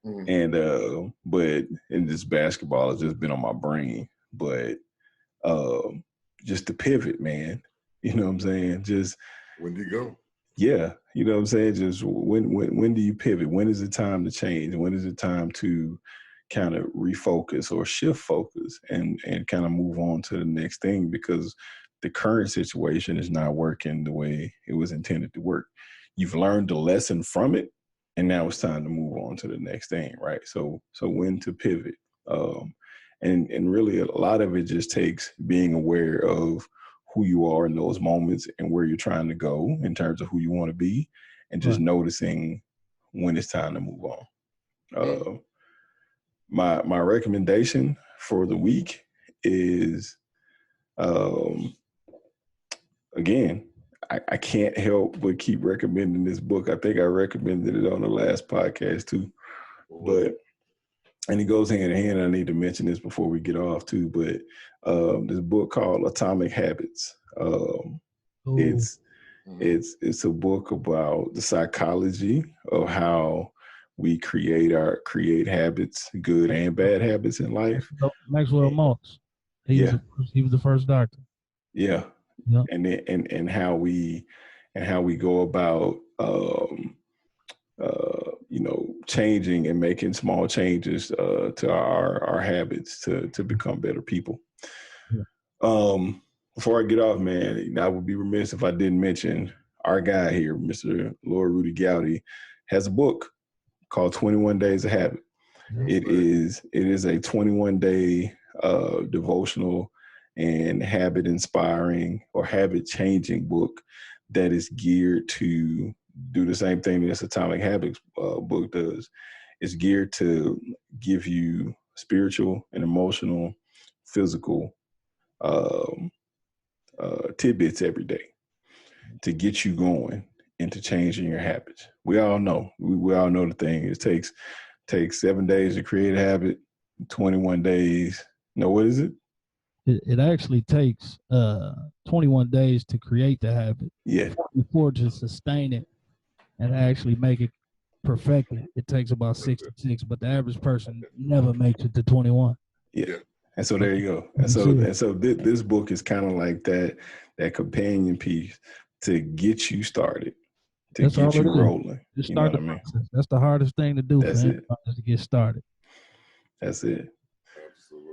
but this basketball has just been on my brain. But just to pivot, man, you know what I'm saying? Just when do you go? Yeah, you know what I'm saying? Just when do you pivot? When is it time to change? When is it time to kind of refocus or shift focus and kind of move on to the next thing, because the current situation is not working the way it was intended to work. You've learned the lesson from it, and now it's time to move on to the next thing, right? So when to pivot. And really a lot of it just takes being aware of who you are in those moments and where you're trying to go in terms of who you want to be, and just noticing when it's time to move on. My recommendation for the week is, again, I can't help but keep recommending this book. I think I recommended it on the last podcast too, and it goes hand in hand. I need to mention this before we get off too, but this book called Atomic Habits. It's a book about the psychology of how we create habits, good and bad habits in life. Maxwell Maltz. He was the first doctor. Yeah. And how we go about changing and making small changes to our habits to become better people. Yeah. Before I get off, man, I would be remiss if I didn't mention our guy here, Mr. Lord-Rudy Goudy, has a book called 21 Days of Habit. It is a 21-day devotional and habit inspiring or habit changing book that is geared to do the same thing this Atomic Habits book does. It's geared to give you spiritual and emotional, physical tidbits every day to get you going into changing your habits. We all know the thing. It takes 7 days to create a habit, 21 days. No, what is it? It actually takes 21 days to create the habit. Yeah. 44 to sustain it and actually make it perfected. It takes about 66, but the average person never makes it to 21. Yeah. And so there you go. And so this book is kind of like that companion piece to get you started, to get you rolling. Just start the process. That's the hardest thing to do. That's it. To get started. That's it.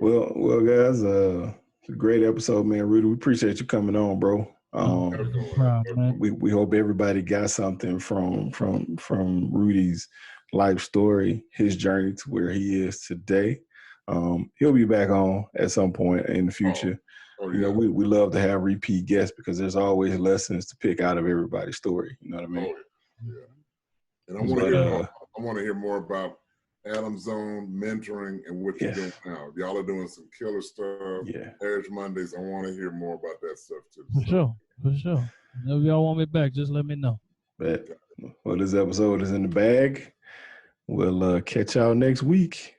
Well, guys, a great episode, man. Rudy, we appreciate you coming on, bro. We hope everybody got something from Rudy's life story, his journey to where he is today. He'll be back on at some point in the future. Oh, You know, we love to have repeat guests because there's always lessons to pick out of everybody's story. You know what I mean? Oh, yeah. And I want to hear more about Adam's Zone mentoring and what you're doing now. Y'all are doing some killer stuff. Yeah. Marriage Mondays. I want to hear more about that stuff too. For sure. Whenever y'all want me back, just let me know. Well, this episode is in the bag. We'll catch y'all next week.